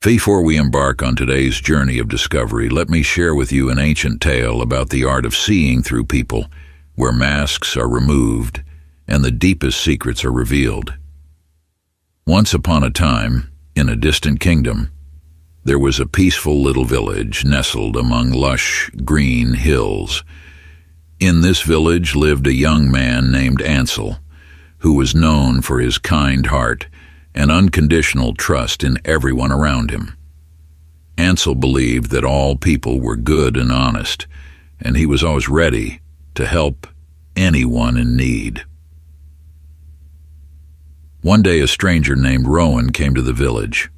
Before we embark on today's journey of discovery, let me share with you an ancient tale about the art of seeing through people, where masks are removed and the deepest secrets are revealed. Once upon a time, in a distant kingdom, there was a peaceful little village nestled among lush, green hills. In this village lived a young man named Ansel, who was known for his kind heart and unconditional trust in everyone around him. Ansel believed that all people were good and honest, and he was always ready to help anyone in need. One day a stranger named Rowan came to the village.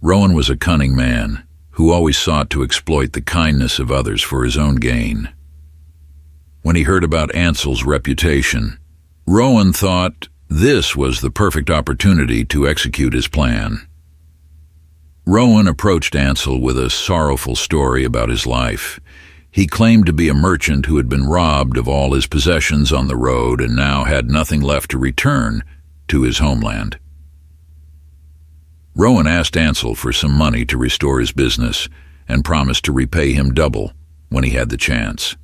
Rowan was a cunning man who always sought to exploit the kindness of others for his own gain. When he heard about Ansel's reputation, Rowan thought this was the perfect opportunity to execute his plan. Rowan approached Ansel with a sorrowful story about his life. He claimed to be a merchant who had been robbed of all his possessions on the road and now had nothing left to return to his homeland. Rowan asked Ansel for some money to restore his business and promised to repay him double when he had the chance.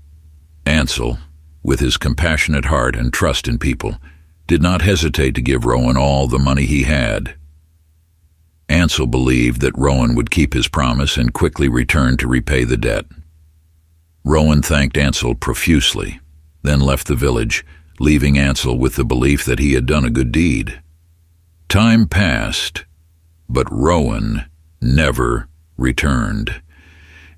Ansel, with his compassionate heart and trust in people, did not hesitate to give Rowan all the money he had. Ansel believed that Rowan would keep his promise and quickly return to repay the debt. Rowan thanked Ansel profusely, then left the village, leaving Ansel with the belief that he had done a good deed. Time passed, but Rowan never returned.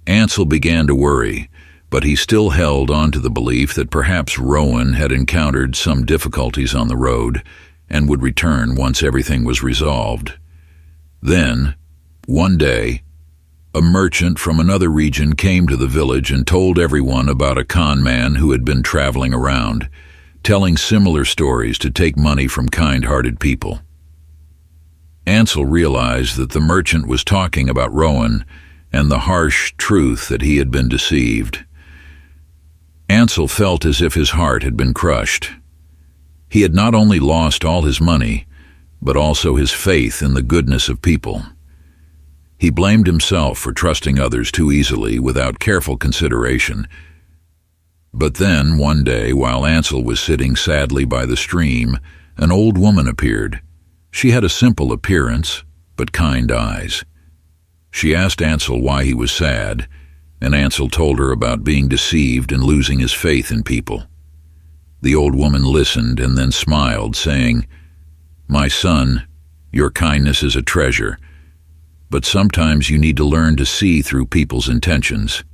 Ansel began to worry, but he still held on to the belief that perhaps Rowan had encountered some difficulties on the road and would return once everything was resolved. Then, one day, a merchant from another region came to the village and told everyone about a con man who had been traveling around, telling similar stories to take money from kind-hearted people. Ansel realized that the merchant was talking about Rowan and the harsh truth that he had been deceived. Ansel felt as if his heart had been crushed. He had not only lost all his money, but also his faith in the goodness of people. He blamed himself for trusting others too easily without careful consideration. But then, one day, while Ansel was sitting sadly by the stream, an old woman appeared. She had a simple appearance, but kind eyes. She asked Ansel why he was sad, and Ansel told her about being deceived and losing his faith in people. The old woman listened and then smiled, saying, "My son, your kindness is a treasure, but sometimes you need to learn to see through people's intentions.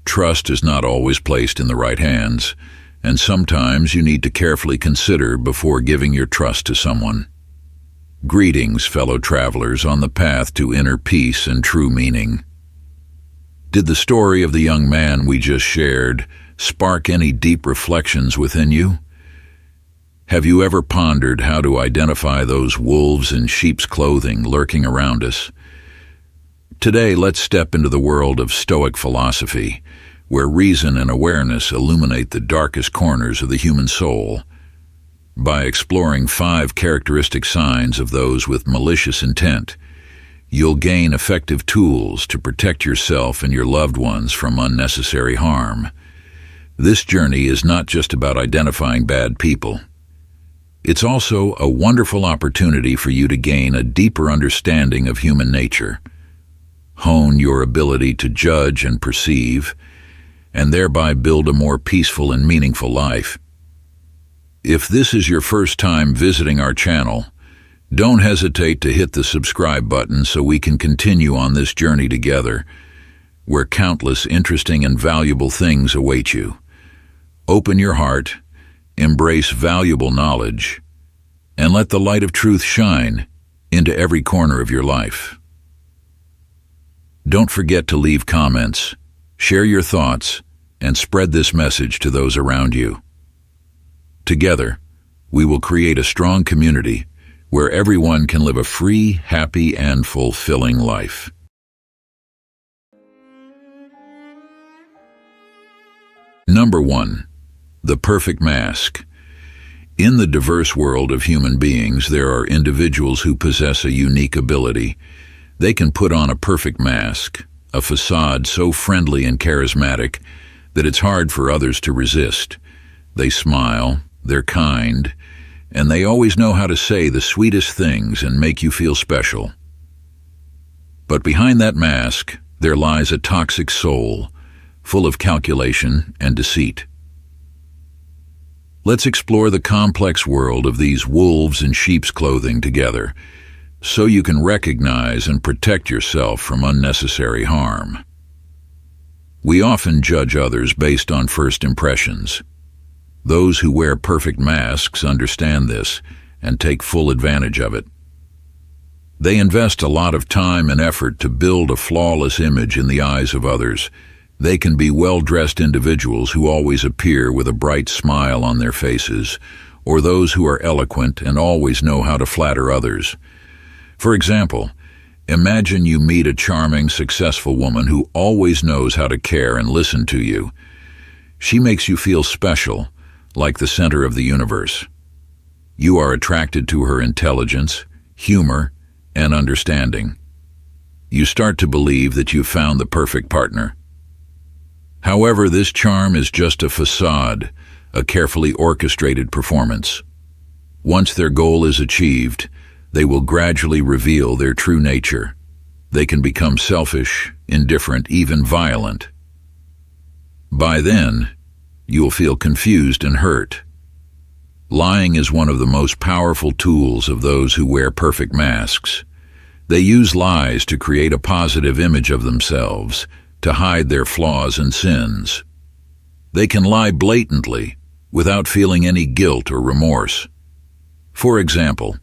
Trust is not always placed in the right hands, and sometimes you need to carefully consider before giving your trust to someone. Greetings, fellow travelers on the path to inner peace and true meaning." Did the story of the young man we just shared spark any deep reflections within you? Have you ever pondered how to identify those wolves in sheep's clothing lurking around us? Today, let's step into the world of Stoic philosophy, where reason and awareness illuminate the darkest corners of the human soul. By exploring 5 characteristic signs of those with malicious intent, you'll gain effective tools to protect yourself and your loved ones from unnecessary harm. This journey is not just about identifying bad people. It's also a wonderful opportunity for you to gain a deeper understanding of human nature, hone your ability to judge and perceive, and thereby build a more peaceful and meaningful life. If this is your first time visiting our channel, don't hesitate to hit the subscribe button so we can continue on this journey together, where countless interesting and valuable things await you. Open your heart, embrace valuable knowledge, and let the light of truth shine into every corner of your life. Don't forget to leave comments, share your thoughts, and spread this message to those around you. Together, we will create a strong community where everyone can live a free, happy, and fulfilling life. Number 1. The perfect mask. In the diverse world of human beings, there are individuals who possess a unique ability. They can put on a perfect mask, a facade so friendly and charismatic that it's hard for others to resist. They smile, they're kind, and they always know how to say the sweetest things and make you feel special. But behind that mask, there lies a toxic soul, full of calculation and deceit. Let's explore the complex world of these wolves in sheep's clothing together, so you can recognize and protect yourself from unnecessary harm. We often judge others based on first impressions. Those who wear perfect masks understand this and take full advantage of it. They invest a lot of time and effort to build a flawless image in the eyes of others. They can be well-dressed individuals who always appear with a bright smile on their faces, or those who are eloquent and always know how to flatter others. For example, imagine you meet a charming, successful woman who always knows how to care and listen to you. She makes you feel special, like the center of the universe. You are attracted to her intelligence, humor, and understanding. You start to believe that you've found the perfect partner. However, this charm is just a facade, a carefully orchestrated performance. Once their goal is achieved, they will gradually reveal their true nature. They can become selfish, indifferent, even violent. By then, you will feel confused and hurt. Lying is one of the most powerful tools of those who wear perfect masks. They use lies to create a positive image of themselves, to hide their flaws and sins. They can lie blatantly, without feeling any guilt or remorse. For example,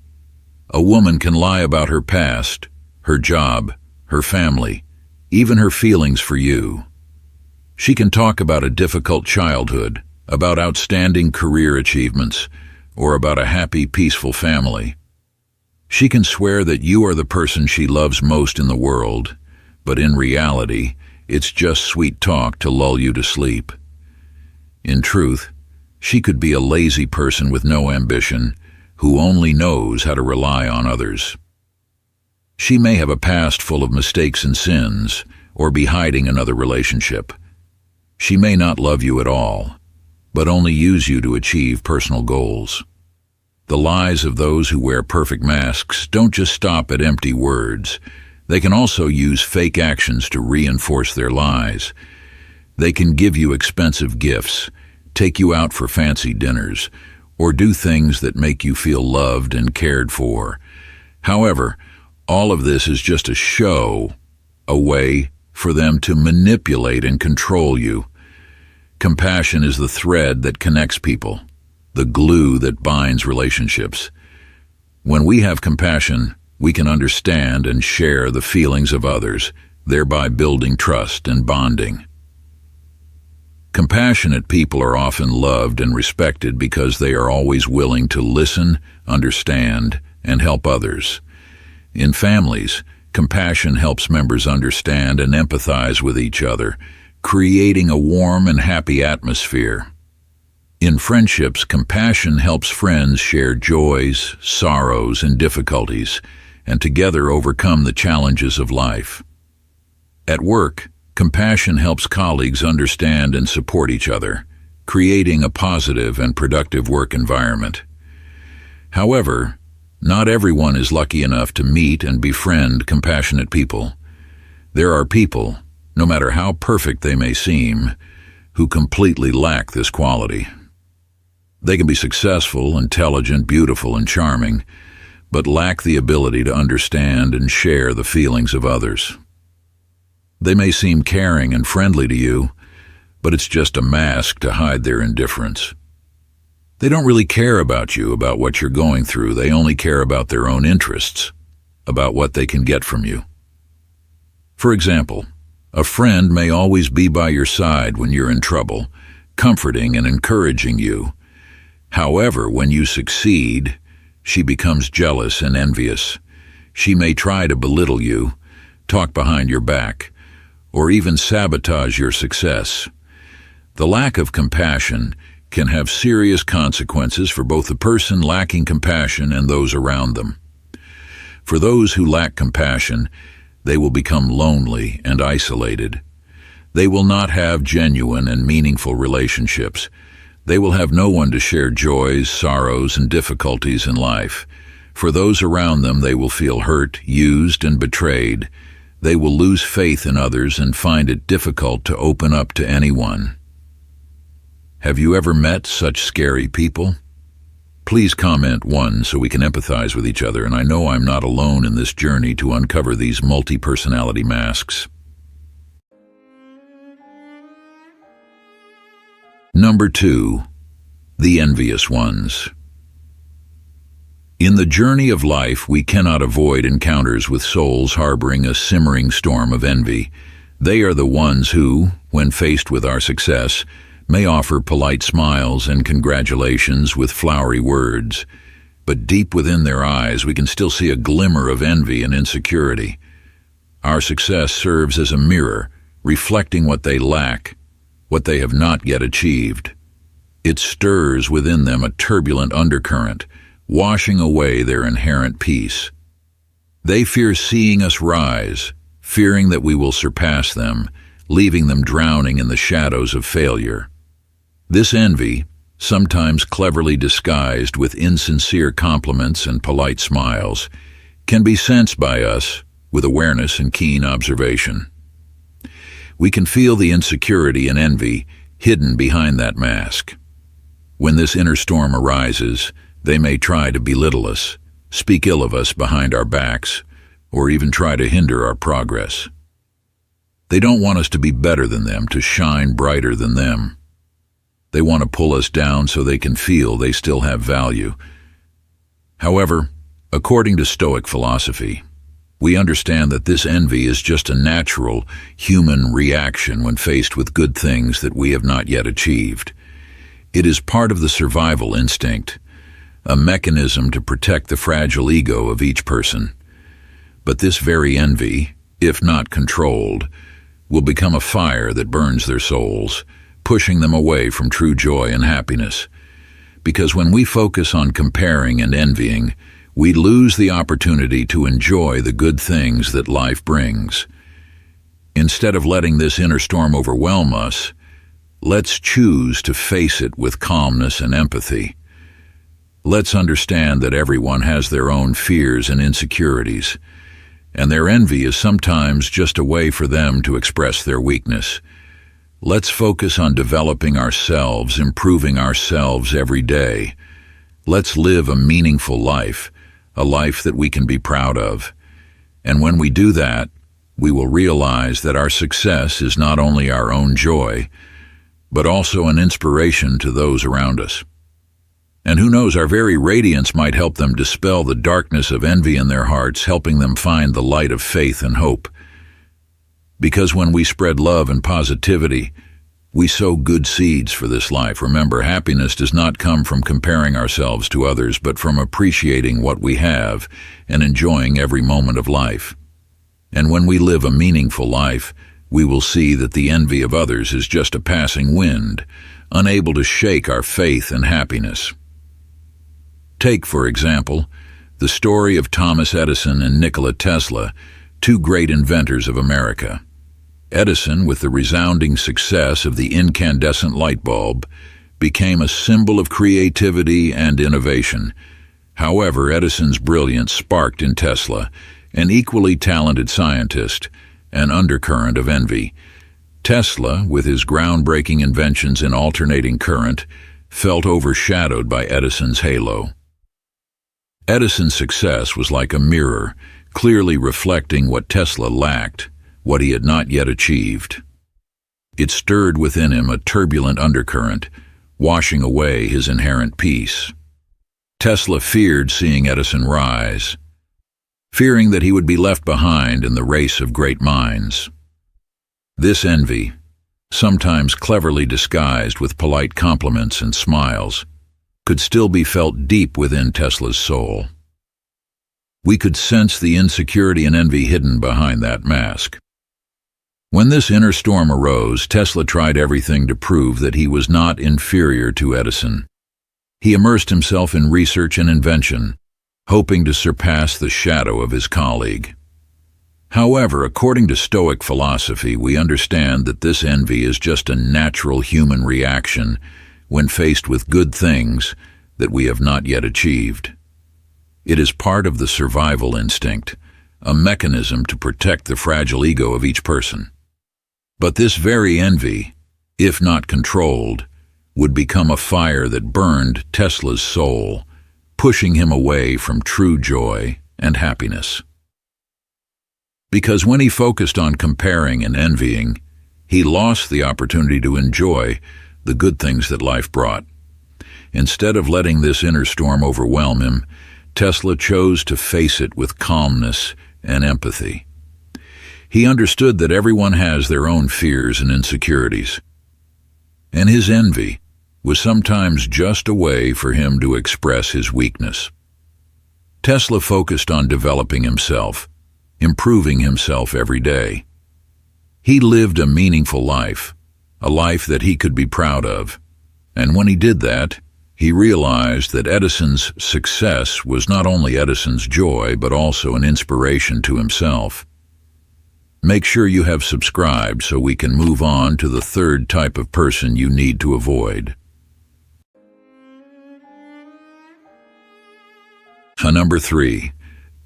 a woman can lie about her past, her job, her family, even her feelings for you. She can talk about a difficult childhood, about outstanding career achievements, or about a happy, peaceful family. She can swear that you are the person she loves most in the world, but in reality, it's just sweet talk to lull you to sleep. In truth, she could be a lazy person with no ambition, who only knows how to rely on others. She may have a past full of mistakes and sins, or be hiding another relationship. She may not love you at all, but only use you to achieve personal goals. The lies of those who wear perfect masks don't just stop at empty words. They can also use fake actions to reinforce their lies. They can give you expensive gifts, take you out for fancy dinners, or do things that make you feel loved and cared for. However, all of this is just a show, a way for them to manipulate and control you. Compassion is the thread that connects people, the glue that binds relationships. When we have compassion, we can understand and share the feelings of others, thereby building trust and bonding. Compassionate people are often loved and respected because they are always willing to listen, understand, and help others. In families, compassion helps members understand and empathize with each other, creating a warm and happy atmosphere. In friendships, compassion helps friends share joys, sorrows, and difficulties, and together overcome the challenges of life. At work, compassion helps colleagues understand and support each other, creating a positive and productive work environment. However, not everyone is lucky enough to meet and befriend compassionate people. There are people, no matter how perfect they may seem, who completely lack this quality. They can be successful, intelligent, beautiful, and charming, but lack the ability to understand and share the feelings of others. They may seem caring and friendly to you, but it's just a mask to hide their indifference. They don't really care about you, about what you're going through. They only care about their own interests, about what they can get from you. For example, a friend may always be by your side when you're in trouble, comforting and encouraging you. However, when you succeed, she becomes jealous and envious. She may try to belittle you, talk behind your back, or even sabotage your success. The lack of compassion can have serious consequences for both the person lacking compassion and those around them. For those who lack compassion, They will become lonely and isolated. They will not have genuine and meaningful relationships. They will have no one to share joys, sorrows, and difficulties in life. For those around them, they will feel hurt, used, and betrayed. They will lose faith in others and find it difficult to open up to anyone. Have you ever met such scary people? Please comment 1 so we can empathize with each other, and I know I'm not alone in this journey to uncover these multi-personality masks. Number 2, the envious ones. In the journey of life, we cannot avoid encounters with souls harboring a simmering storm of envy. They are the ones who, when faced with our success, may offer polite smiles and congratulations with flowery words, but deep within their eyes we can still see a glimmer of envy and insecurity. Our success serves as a mirror, reflecting what they lack, what they have not yet achieved. It stirs within them a turbulent undercurrent, washing away their inherent peace. They fear seeing us rise, fearing that we will surpass them, leaving them drowning in the shadows of failure. This envy, sometimes cleverly disguised with insincere compliments and polite smiles, can be sensed by us with awareness and keen observation. We can feel the insecurity and envy hidden behind that mask. When this inner storm arises, they may try to belittle us, speak ill of us behind our backs, or even try to hinder our progress. They don't want us to be better than them, to shine brighter than them. They want to pull us down so they can feel they still have value. However, according to Stoic philosophy, we understand that this envy is just a natural, human reaction when faced with good things that we have not yet achieved. It is part of the survival instinct, a mechanism to protect the fragile ego of each person. But this very envy, if not controlled, will become a fire that burns their souls, pushing them away from true joy and happiness. Because when we focus on comparing and envying, we lose the opportunity to enjoy the good things that life brings. Instead of letting this inner storm overwhelm us, let's choose to face it with calmness and empathy. Let's understand that everyone has their own fears and insecurities, and their envy is sometimes just a way for them to express their weakness. Let's focus on developing ourselves, improving ourselves every day. Let's live a meaningful life, a life that we can be proud of. And when we do that, we will realize that our success is not only our own joy, but also an inspiration to those around us. And who knows, our very radiance might help them dispel the darkness of envy in their hearts, helping them find the light of faith and hope. Because when we spread love and positivity, we sow good seeds for this life. Remember, happiness does not come from comparing ourselves to others, but from appreciating what we have and enjoying every moment of life. And when we live a meaningful life, we will see that the envy of others is just a passing wind, unable to shake our faith and happiness. Take, for example, the story of Thomas Edison and Nikola Tesla, two great inventors of America. Edison, with the resounding success of the incandescent light bulb, became a symbol of creativity and innovation. However, Edison's brilliance sparked in Tesla, an equally talented scientist, an undercurrent of envy. Tesla, with his groundbreaking inventions in alternating current, felt overshadowed by Edison's halo. Edison's success was like a mirror, clearly reflecting what Tesla lacked, what he had not yet achieved. It stirred within him a turbulent undercurrent, washing away his inherent peace. Tesla feared seeing Edison rise, fearing that he would be left behind in the race of great minds. This envy, sometimes cleverly disguised with polite compliments and smiles, could still be felt deep within Tesla's soul. We could sense the insecurity and envy hidden behind that mask. When this inner storm arose, Tesla tried everything to prove that he was not inferior to Edison. He immersed himself in research and invention, hoping to surpass the shadow of his colleague. However, according to Stoic philosophy, we understand that this envy is just a natural human reaction when faced with good things that we have not yet achieved. It is part of the survival instinct, a mechanism to protect the fragile ego of each person. But this very envy, if not controlled, would become a fire that burned Tesla's soul, pushing him away from true joy and happiness. Because when he focused on comparing and envying, he lost the opportunity to enjoy the good things that life brought. Instead of letting this inner storm overwhelm him, Tesla chose to face it with calmness and empathy. He understood that everyone has their own fears and insecurities, and his envy was sometimes just a way for him to express his weakness. Tesla focused on developing himself, improving himself every day. He lived a meaningful life, a life that he could be proud of. And when he did that, he realized that Edison's success was not only Edison's joy, but also an inspiration to himself. Make sure you have subscribed so we can move on to the third type of person you need to avoid. Number 3,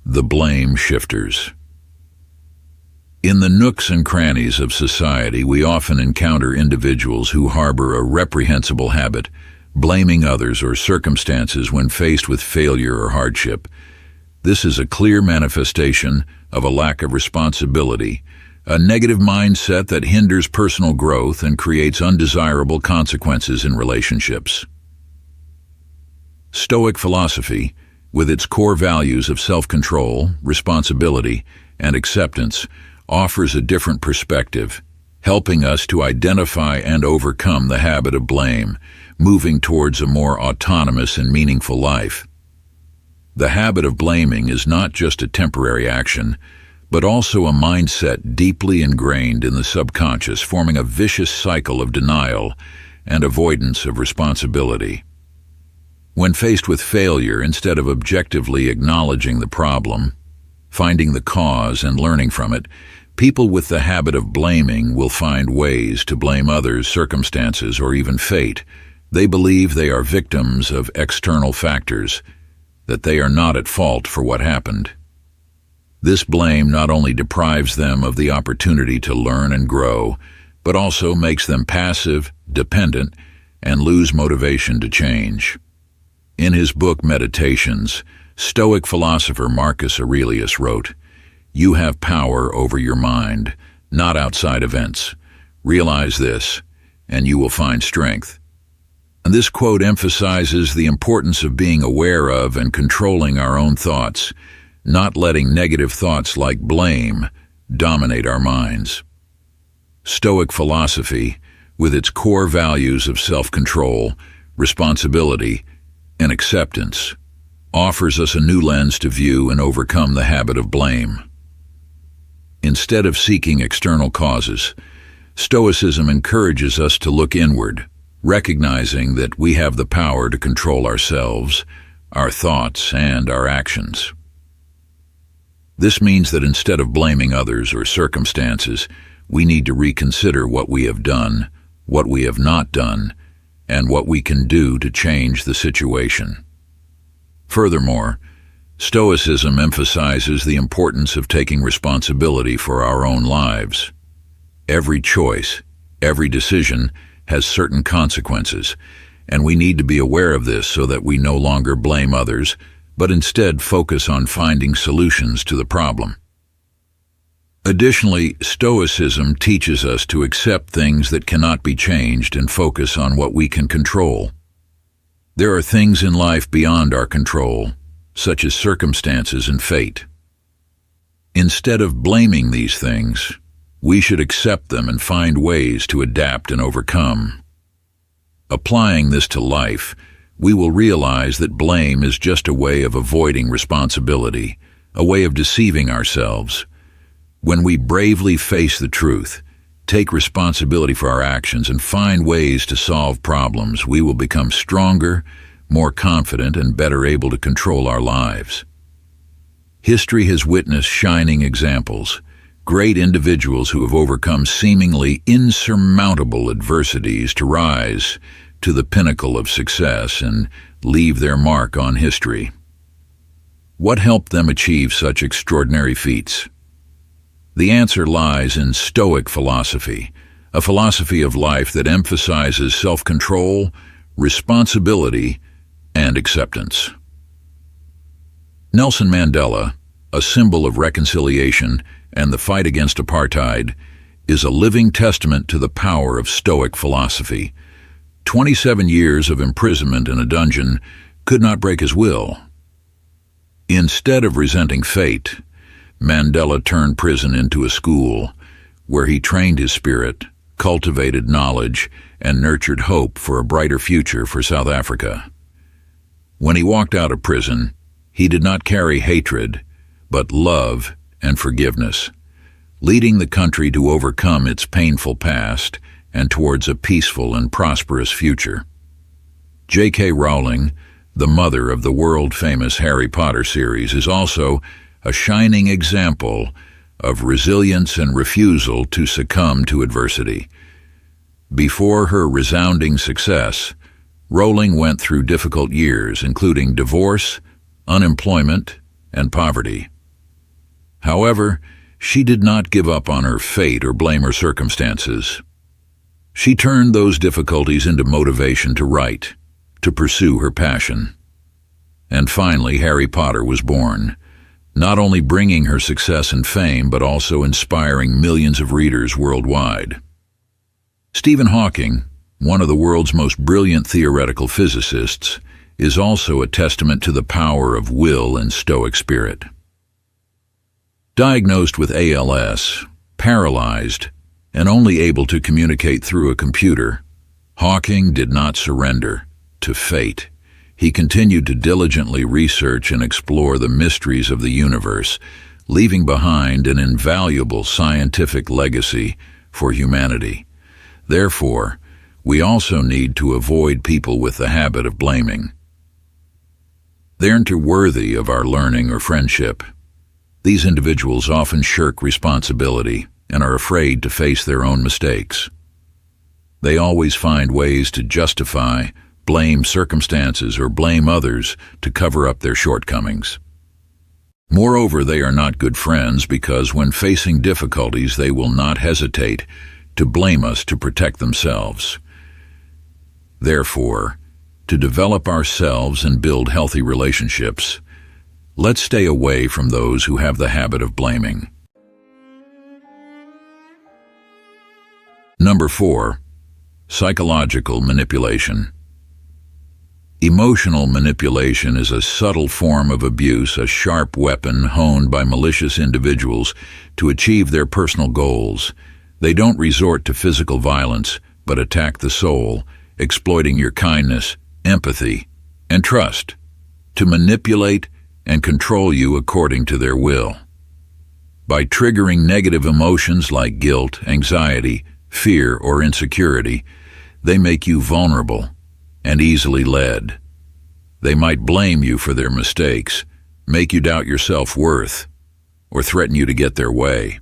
the blame shifters. In the nooks and crannies of society, we often encounter individuals who harbor a reprehensible habit, blaming others or circumstances when faced with failure or hardship. This is a clear manifestation of a lack of responsibility, a negative mindset that hinders personal growth and creates undesirable consequences in relationships. Stoic philosophy, with its core values of self-control, responsibility, and acceptance, offers a different perspective, helping us to identify and overcome the habit of blame, moving towards a more autonomous and meaningful life. The habit of blaming is not just a temporary action, but also a mindset deeply ingrained in the subconscious, forming a vicious cycle of denial and avoidance of responsibility. When faced with failure, instead of objectively acknowledging the problem, finding the cause and learning from it, people with the habit of blaming will find ways to blame others, circumstances, or even fate. They believe they are victims of external factors, that they are not at fault for what happened. This blame not only deprives them of the opportunity to learn and grow, but also makes them passive, dependent, and lose motivation to change. In his book Meditations, Stoic philosopher Marcus Aurelius wrote, "You have power over your mind, not outside events. Realize this, and you will find strength." And this quote emphasizes the importance of being aware of and controlling our own thoughts, not letting negative thoughts like blame dominate our minds. Stoic philosophy, with its core values of self-control, responsibility, and acceptance, offers us a new lens to view and overcome the habit of blame. Instead of seeking external causes, Stoicism encourages us to look inward, recognizing that we have the power to control ourselves, our thoughts, and our actions. This means that instead of blaming others or circumstances, we need to reconsider what we have done, what we have not done, and what we can do to change the situation. Furthermore, Stoicism emphasizes the importance of taking responsibility for our own lives. Every choice, every decision has certain consequences, and we need to be aware of this so that we no longer blame others, but instead focus on finding solutions to the problem. Additionally, Stoicism teaches us to accept things that cannot be changed and focus on what we can control. There are things in life beyond our control, such as circumstances and fate. Instead of blaming these things, we should accept them and find ways to adapt and overcome. Applying this to life, we will realize that blame is just a way of avoiding responsibility, a way of deceiving ourselves. When we bravely face the truth, take responsibility for our actions, and find ways to solve problems, we will become stronger, more confident, and better able to control our lives. History has witnessed shining examples, great individuals who have overcome seemingly insurmountable adversities to rise to the pinnacle of success and leave their mark on history. What helped them achieve such extraordinary feats? The answer lies in Stoic philosophy, a philosophy of life that emphasizes self-control, responsibility, and acceptance. Nelson Mandela, a symbol of reconciliation and the fight against apartheid, is a living testament to the power of Stoic philosophy. 27 years of imprisonment in a dungeon could not break his will. Instead of resenting fate, Mandela turned prison into a school where he trained his spirit, cultivated knowledge, and nurtured hope for a brighter future for South Africa. When he walked out of prison, he did not carry hatred, but love and forgiveness, leading the country to overcome its painful past and towards a peaceful and prosperous future. J.K. Rowling, the mother of the world-famous Harry Potter series, is also a shining example of resilience and refusal to succumb to adversity. Before her resounding success, Rowling went through difficult years, including divorce, unemployment, and poverty. However, she did not give up on her fate or blame her circumstances. She turned those difficulties into motivation to write, to pursue her passion. And finally, Harry Potter was born, not only bringing her success and fame, but also inspiring millions of readers worldwide. Stephen Hawking, one of the world's most brilliant theoretical physicists, is also a testament to the power of will and Stoic spirit. Diagnosed with ALS, paralyzed, and only able to communicate through a computer, Hawking did not surrender to fate. He continued to diligently research and explore the mysteries of the universe, leaving behind an invaluable scientific legacy for humanity. Therefore, we also need to avoid people with the habit of blaming. They aren't worthy of our learning or friendship. These individuals often shirk responsibility and are afraid to face their own mistakes. They always find ways to justify, blame circumstances, or blame others to cover up their shortcomings. Moreover, they are not good friends because when facing difficulties, they will not hesitate to blame us to protect themselves. Therefore, to develop ourselves and build healthy relationships, let's stay away from those who have the habit of blaming. Number 4, psychological manipulation. Emotional manipulation is a subtle form of abuse, a sharp weapon honed by malicious individuals to achieve their personal goals. They don't resort to physical violence, but attack the soul, exploiting your kindness, empathy, and trust to manipulate and control you according to their will. By triggering negative emotions like guilt, anxiety, fear, or insecurity, they make you vulnerable and easily led. They might blame you for their mistakes, make you doubt your self-worth, or threaten you to get their way.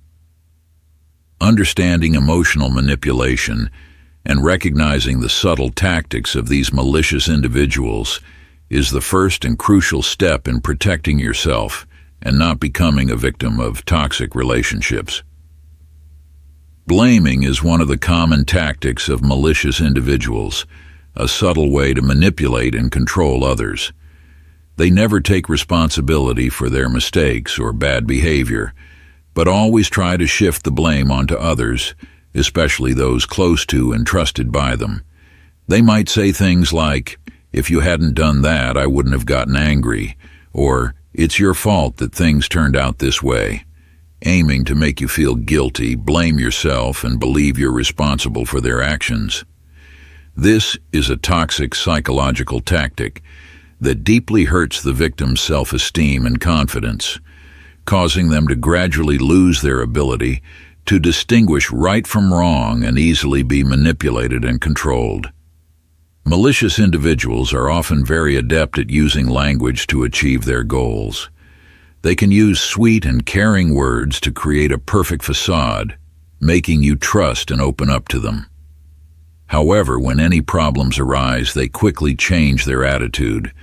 Understanding emotional manipulation and recognizing the subtle tactics of these malicious individuals is the first and crucial step in protecting yourself and not becoming a victim of toxic relationships. Blaming is one of the common tactics of malicious individuals, a subtle way to manipulate and control others. They never take responsibility for their mistakes or bad behavior, but always try to shift the blame onto others, especially those close to and trusted by them. They might say things like, "If you hadn't done that, I wouldn't have gotten angry," or "It's your fault that things turned out this way," aiming to make you feel guilty, blame yourself, and believe you're responsible for their actions. This is a toxic psychological tactic that deeply hurts the victim's self-esteem and confidence, causing them to gradually lose their ability to distinguish right from wrong and easily be manipulated and controlled. Malicious individuals are often very adept at using language to achieve their goals. They can use sweet and caring words to create a perfect facade, making you trust and open up to them. However, when any problems arise, they quickly change their attitude,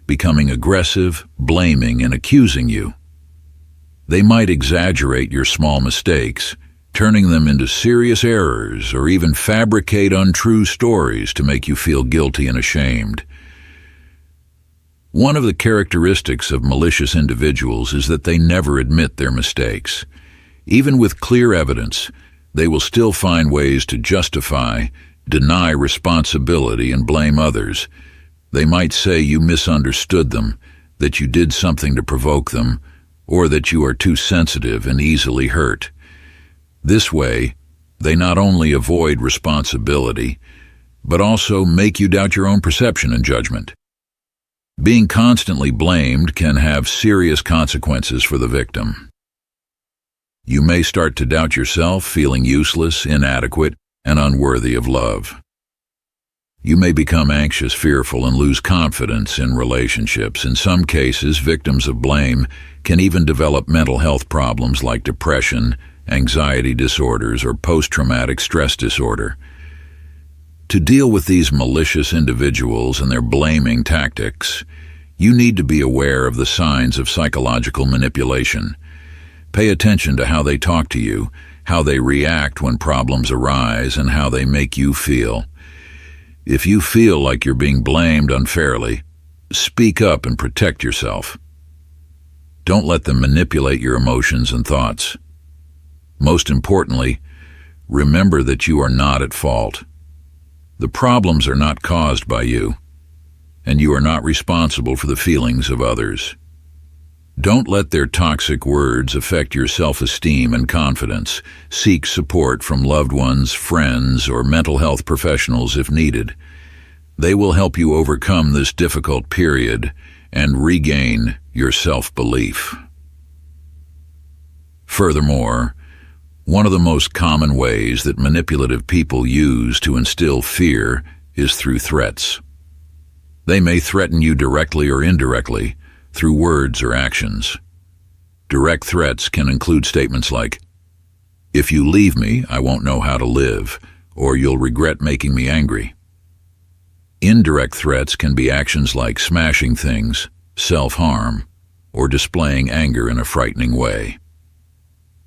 becoming aggressive, blaming, and accusing you. They might exaggerate your small mistakes, turning them into serious errors, or even fabricate untrue stories to make you feel guilty and ashamed. One of the characteristics of malicious individuals is that they never admit their mistakes. Even with clear evidence, they will still find ways to justify, deny responsibility, and blame others. They might say you misunderstood them, that you did something to provoke them, or that you are too sensitive and easily hurt. This way, they not only avoid responsibility, but also make you doubt your own perception and judgment. Being constantly blamed can have serious consequences for the victim. You may start to doubt yourself, feeling useless, inadequate, and unworthy of love. You may become anxious, fearful, and lose confidence in relationships. In some cases, victims of blame can even develop mental health problems like depression, anxiety disorders, or post-traumatic stress disorder. To deal with these malicious individuals and their blaming tactics, you need to be aware of the signs of psychological manipulation. Pay attention to how they talk to you, how they react when problems arise, and how they make you feel. If you feel like you're being blamed unfairly, speak up and protect yourself. Don't let them manipulate your emotions and thoughts. Most importantly, remember that you are not at fault. The problems are not caused by you, and you are not responsible for the feelings of others. Don't let their toxic words affect your self-esteem and confidence. Seek support from loved ones, friends, or mental health professionals if needed. They will help you overcome this difficult period and regain your self-belief. Furthermore, one of the most common ways that manipulative people use to instill fear is through threats. They may threaten you directly or indirectly through words or actions. Direct threats can include statements like, "If you leave me, I won't know how to live," or "You'll regret making me angry." Indirect threats can be actions like smashing things, self-harm, or displaying anger in a frightening way.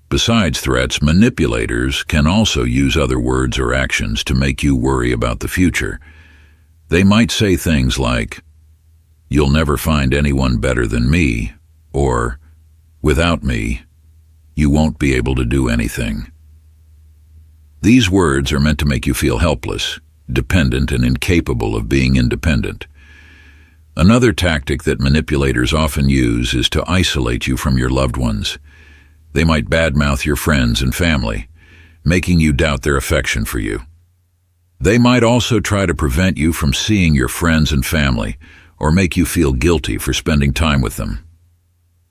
Besides threats, manipulators can also use other words or actions to make you worry about the future. They might say things like, "You'll never find anyone better than me," or "Without me, you won't be able to do anything." These words are meant to make you feel helpless, dependent, and incapable of being independent. Another tactic that manipulators often use is to isolate you from your loved ones. They might badmouth your friends and family, making you doubt their affection for you. They might also try to prevent you from seeing your friends and family, or make you feel guilty for spending time with them.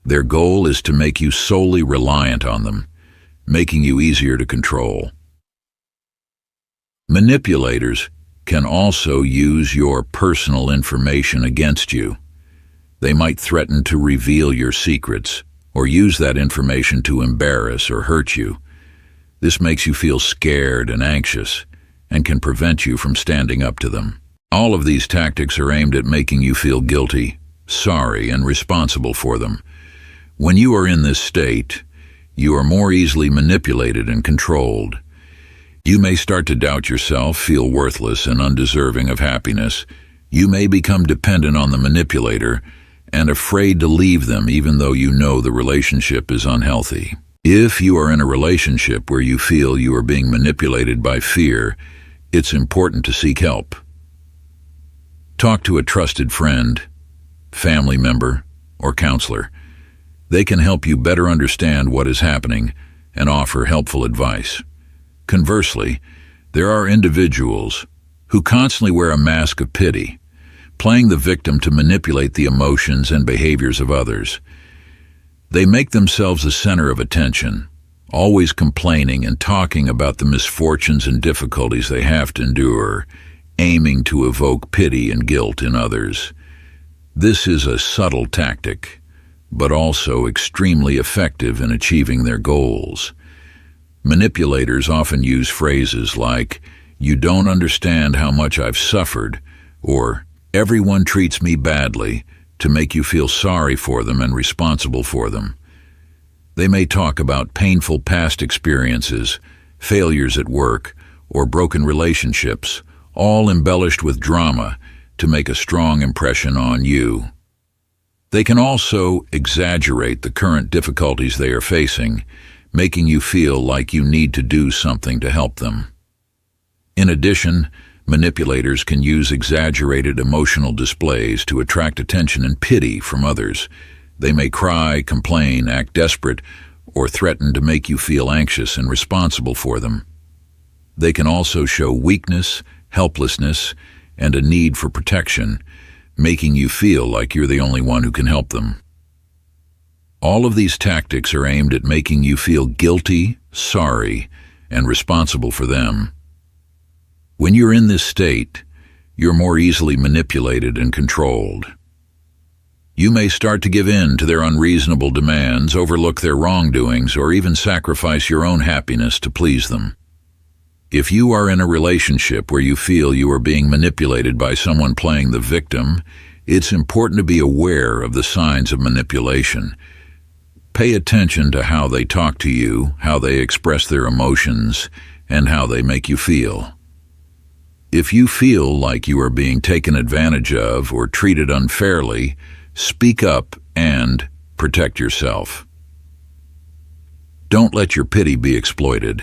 Their goal is to make you solely reliant on them, making you easier to control. Manipulators can also use your personal information against you. They might threaten to reveal your secrets, or use that information to embarrass or hurt you. This makes you feel scared and anxious, and can prevent you from standing up to them. All of these tactics are aimed at making you feel guilty, sorry, and responsible for them. When you are in this state, you are more easily manipulated and controlled. You may start to doubt yourself, feel worthless and undeserving of happiness. You may become dependent on the manipulator and afraid to leave them even though you know the relationship is unhealthy. If you are in a relationship where you feel you are being manipulated by fear, it's important to seek help. Talk to a trusted friend, family member, or counselor. They can help you better understand what is happening and offer helpful advice. Conversely, there are individuals who constantly wear a mask of pity, playing the victim to manipulate the emotions and behaviors of others. They make themselves the center of attention, always complaining and talking about the misfortunes and difficulties they have to endure, aiming to evoke pity and guilt in others. This is a subtle tactic, but also extremely effective in achieving their goals. Manipulators often use phrases like, "You don't understand how much I've suffered," or "Everyone treats me badly," to make you feel sorry for them and responsible for them. They may talk about painful past experiences, failures at work, or broken relationships, all embellished with drama to make a strong impression on you. They can also exaggerate the current difficulties they are facing, making you feel like you need to do something to help them. In addition, manipulators can use exaggerated emotional displays to attract attention and pity from others. They may cry, complain, act desperate, or threaten to make you feel anxious and responsible for them. They can also show weakness, helplessness, and a need for protection, making you feel like you're the only one who can help them. All of these tactics are aimed at making you feel guilty, sorry, and responsible for them. When you're in this state, you're more easily manipulated and controlled. You may start to give in to their unreasonable demands, overlook their wrongdoings, or even sacrifice your own happiness to please them. If you are in a relationship where you feel you are being manipulated by someone playing the victim, it's important to be aware of the signs of manipulation. Pay attention to how they talk to you, how they express their emotions, and how they make you feel. If you feel like you are being taken advantage of or treated unfairly, speak up and protect yourself. Don't let your pity be exploited.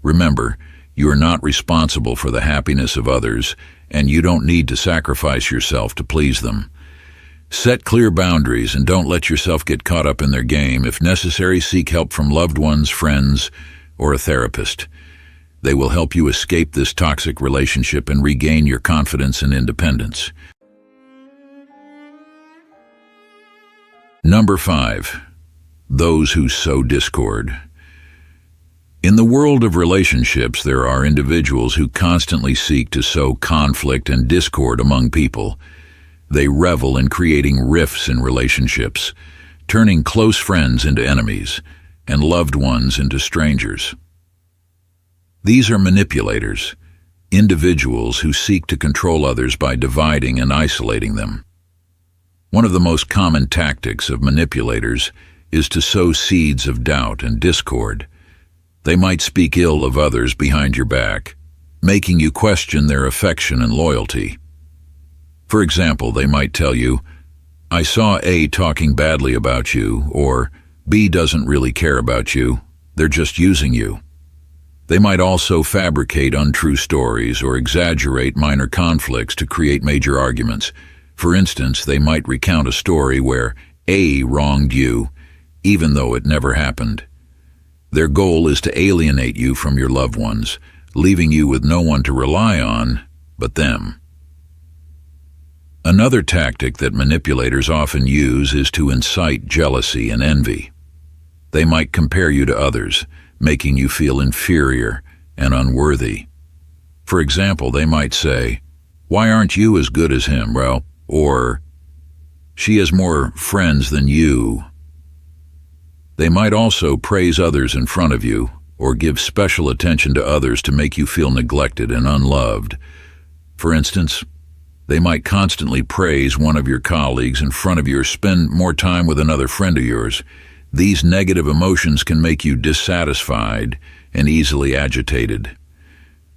Remember, you are not responsible for the happiness of others, and you don't need to sacrifice yourself to please them. Set clear boundaries and don't let yourself get caught up in their game. If necessary, seek help from loved ones, friends, or a therapist. They will help you escape this toxic relationship and regain your confidence and independence. Number 5. Those who sow discord. In the world of relationships, there are individuals who constantly seek to sow conflict and discord among people. They revel in creating rifts in relationships, turning close friends into enemies and loved ones into strangers. These are manipulators, individuals who seek to control others by dividing and isolating them. One of the most common tactics of manipulators is to sow seeds of doubt and discord. They might speak ill of others behind your back, making you question their affection and loyalty. For example, they might tell you, "I saw A talking badly about you," or "B doesn't really care about you, they're just using you." They might also fabricate untrue stories or exaggerate minor conflicts to create major arguments. For instance, they might recount a story where A wronged you, even though it never happened. Their goal is to alienate you from your loved ones, leaving you with no one to rely on but them. Another tactic that manipulators often use is to incite jealousy and envy. They might compare you to others, making you feel inferior and unworthy. For example, they might say, "Why aren't you as good as him, bro?" Or, "She has more friends than you." They might also praise others in front of you, or give special attention to others to make you feel neglected and unloved. For instance, they might constantly praise one of your colleagues in front of you or spend more time with another friend of yours. These negative emotions can make you dissatisfied and easily agitated.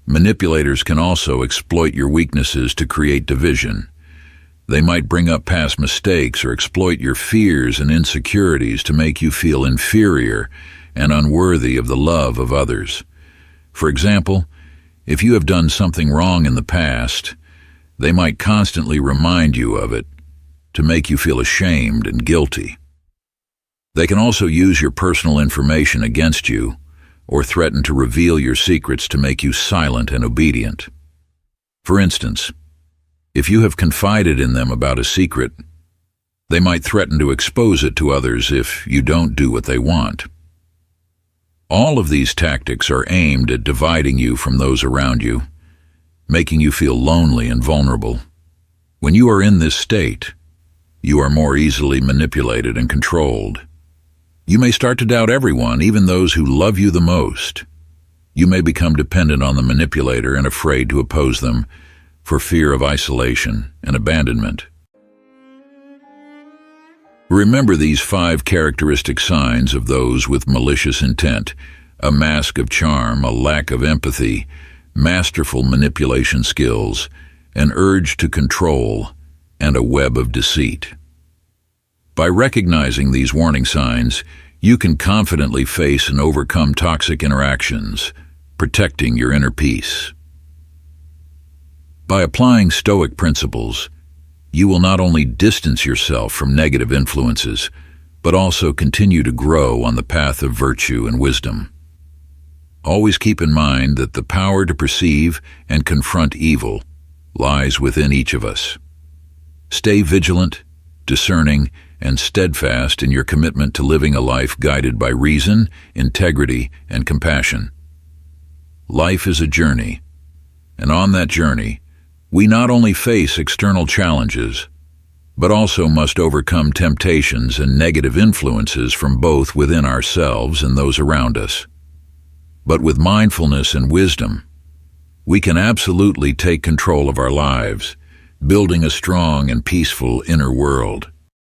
Manipulators can also exploit your weaknesses to create division. They might bring up past mistakes or exploit your fears and insecurities to make you feel inferior and unworthy of the love of others. For example, if you have done something wrong in the past, they might constantly remind you of it to make you feel ashamed and guilty. They can also use your personal information against you or threaten to reveal your secrets to make you silent and obedient. For instance, if you have confided in them about a secret, they might threaten to expose it to others if you don't do what they want. All of these tactics are aimed at dividing you from those around you, making you feel lonely and vulnerable. When you are in this state, you are more easily manipulated and controlled. You may start to doubt everyone, even those who love you the most. You may become dependent on the manipulator and afraid to oppose them for fear of isolation and abandonment. Remember these 5 characteristic signs of those with malicious intent: a mask of charm, a lack of empathy, masterful manipulation skills, an urge to control, and a web of deceit. By recognizing these warning signs, you can confidently face and overcome toxic interactions, protecting your inner peace. By applying Stoic principles, you will not only distance yourself from negative influences, but also continue to grow on the path of virtue and wisdom. Always keep in mind that the power to perceive and confront evil lies within each of us. Stay vigilant, discerning, and steadfast in your commitment to living a life guided by reason, integrity, and compassion. Life is a journey, and on that journey, we not only face external challenges, but also must overcome temptations and negative influences from both within ourselves and those around us. But with mindfulness and wisdom, we can absolutely take control of our lives, building a strong and peaceful inner world.